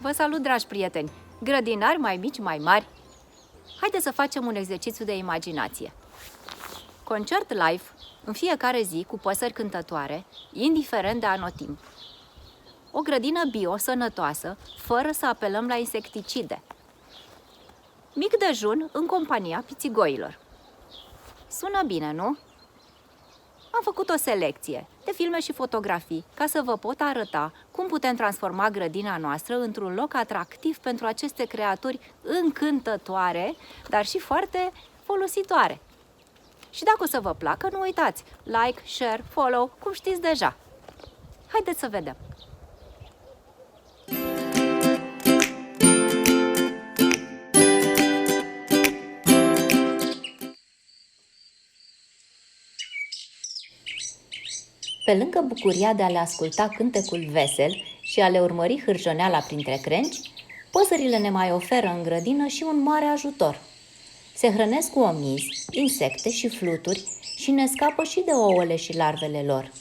Vă salut, dragi prieteni! Grădinari mai mici, mai mari! Haideți să facem un exercițiu de imaginație. Concert live în fiecare zi cu păsări cântătoare, indiferent de anotimp. O grădină bio, sănătoasă, fără să apelăm la insecticide. Mic dejun în compania pițigoilor. Sună bine, nu? Am făcut o selecție de filme și fotografii ca să vă pot arăta cum putem transforma grădina noastră într-un loc atractiv pentru aceste creaturi încântătoare, dar și foarte folositoare. Și dacă o să vă placă, nu uitați, like, share, follow, cum știți deja. Haideți să vedem! Pe lângă bucuria de a le asculta cântecul vesel și a le urmări hârjoneala printre crengi, păsările ne mai oferă în grădină și un mare ajutor. Se hrănesc cu omizi, insecte și fluturi și ne scapă și de ouăle și larvele lor.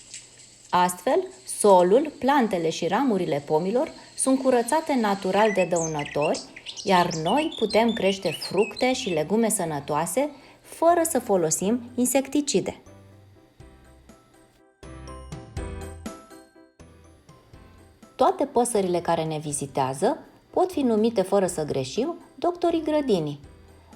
Astfel, solul, plantele și ramurile pomilor sunt curățate natural de dăunători, iar noi putem crește fructe și legume sănătoase fără să folosim insecticide. Toate păsările care ne vizitează pot fi numite fără să greșim doctorii grădinii.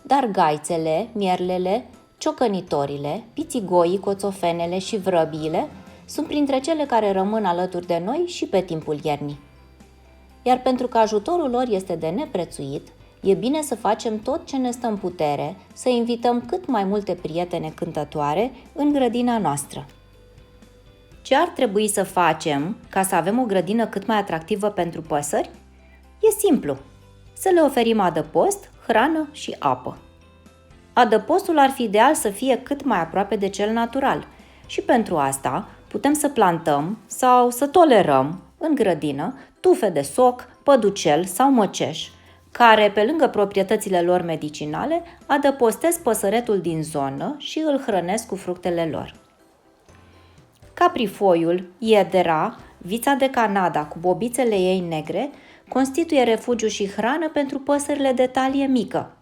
Dar gaițele, mierlele, ciocănitorile, pițigoii, coțofenele și vrăbiile sunt printre cele care rămân alături de noi și pe timpul iernii. Iar pentru că ajutorul lor este de neprețuit, e bine să facem tot ce ne stă în putere, să invităm cât mai multe prietene cântătoare în grădina noastră. Ce ar trebui să facem ca să avem o grădină cât mai atractivă pentru păsări? E simplu. Să le oferim adăpost, hrană și apă. Adăpostul ar fi ideal să fie cât mai aproape de cel natural și pentru asta putem să plantăm sau să tolerăm în grădină tufe de soc, păducel sau măceș, care, pe lângă proprietățile lor medicinale, adăpostesc păsăretul din zonă și îl hrănesc cu fructele lor. Caprifoiul, iedera, vița de Canada cu bobițele ei negre constituie refugiu și hrană pentru păsările de talie mică.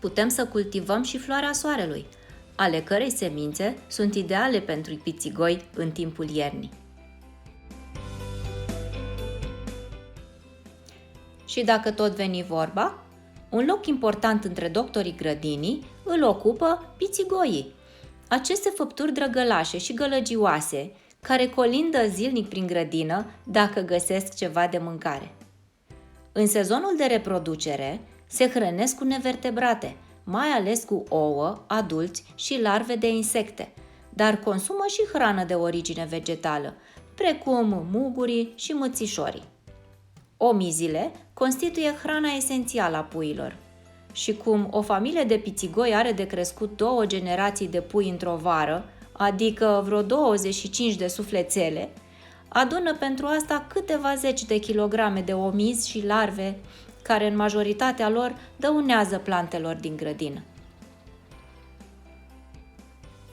Putem să cultivăm și floarea soarelui, ale cărei semințe sunt ideale pentru pițigoi în timpul iernii. Și dacă tot veni vorba, un loc important între doctorii grădinii îl ocupă pițigoii, aceste făpturi drăgălașe și gălăgioase care colindă zilnic prin grădină dacă găsesc ceva de mâncare. În sezonul de reproducere se hrănesc cu nevertebrate, mai ales cu ouă, adulți și larve de insecte, dar consumă și hrană de origine vegetală, precum mugurii și mățișorii. Omizile constituie hrana esențială a puiilor și cum o familie de pițigoi are de crescut 2 generații de pui într-o vară, adică vreo 25 de sufletele, adună pentru asta câteva zeci de kilograme de omizi și larve care în majoritatea lor dăunează plantelor din grădină.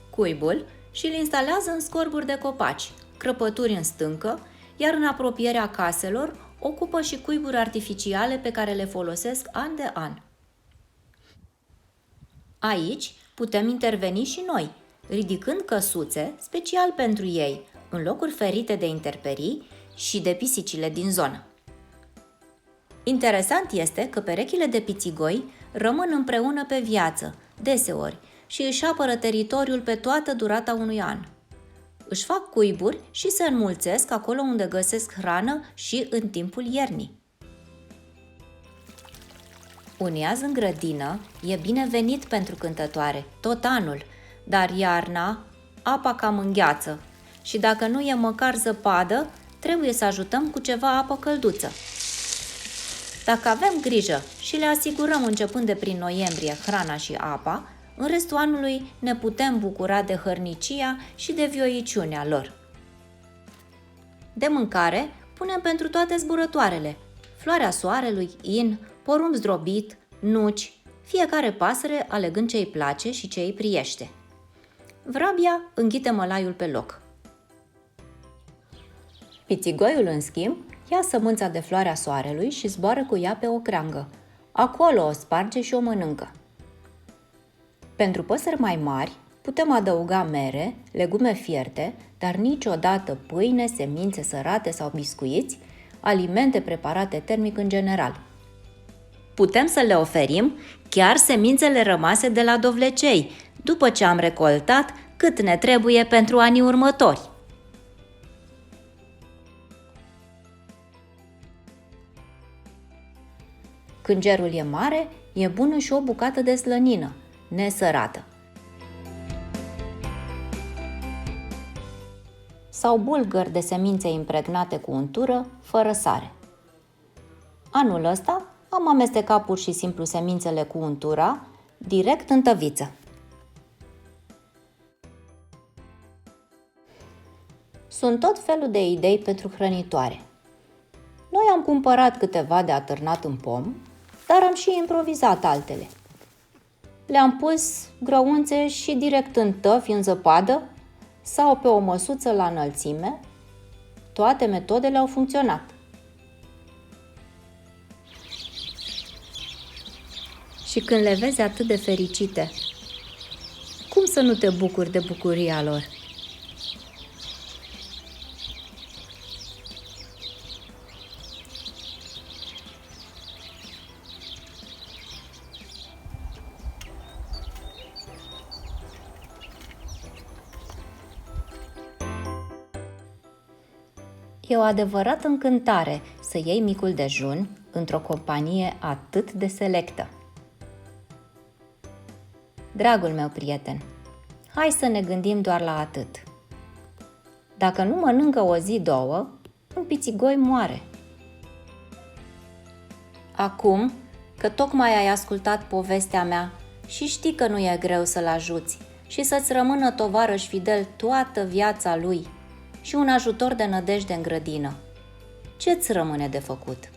Cuibul și-l instalează în scorburi de copaci, crăpături în stâncă, iar în apropierea caselor ocupă și cuiburi artificiale pe care le folosesc an de an. Aici putem interveni și noi, ridicând căsuțe special pentru ei, în locuri ferite de intemperii și de pisicile din zonă. Interesant este că perechile de pițigoi rămân împreună pe viață, deseori, și își apără teritoriul pe toată durata unui an. Își fac cuiburi și se înmulțesc acolo unde găsesc hrană și în timpul iernii. Un iaz în grădină e binevenit pentru cântătoare tot anul, dar iarna apa cam îngheață și dacă nu e măcar zăpadă, trebuie să ajutăm cu ceva apă călduță. Dacă avem grijă și le asigurăm începând de prin noiembrie hrana și apa, în restul anului ne putem bucura de hărnicia și de vioiciunea lor. De mâncare punem pentru toate zburătoarele, floarea soarelui, in, porumb zdrobit, nuci, fiecare pasăre alegând ce îi place și ce îi priește. Vrabia înghite mălaiul pe loc. Pițigoiul, în schimb, ia sămânța de floarea soarelui și zboară cu ea pe o creangă. Acolo o sparge și o mănâncă. Pentru păsări mai mari, putem adăuga mere, legume fierte, dar niciodată pâine, semințe sărate sau biscuiți, alimente preparate termic în general. Putem să le oferim chiar semințele rămase de la dovlecei, după ce am recoltat cât ne trebuie pentru anii următori. Când gerul e mare, e bună și o bucată de slănină, nesărată. Sau bulgări de semințe impregnate cu untură, fără sare. Anul ăsta am amestecat pur și simplu semințele cu untura, direct în tăviță. Sunt tot felul de idei pentru hrănitoare. Noi am cumpărat câteva de atârnat în pom, dar am și improvizat altele. Le-am pus grăunțe și direct în tăvi, în zăpadă, sau pe o măsuță la înălțime. Toate metodele au funcționat. Și când le vezi atât de fericite, cum să nu te bucuri de bucuria lor? E o adevărată încântare să iei micul dejun într-o companie atât de selectă. Dragul meu prieten, hai să ne gândim doar la atât. Dacă nu mănâncă o zi, două, un pițigoi moare. Acum că tocmai ai ascultat povestea mea și știi că nu e greu să-l ajuți și să-ți rămână tovarăș fidel toată viața lui și un ajutor de nădejde în grădină, ce-ți rămâne de făcut?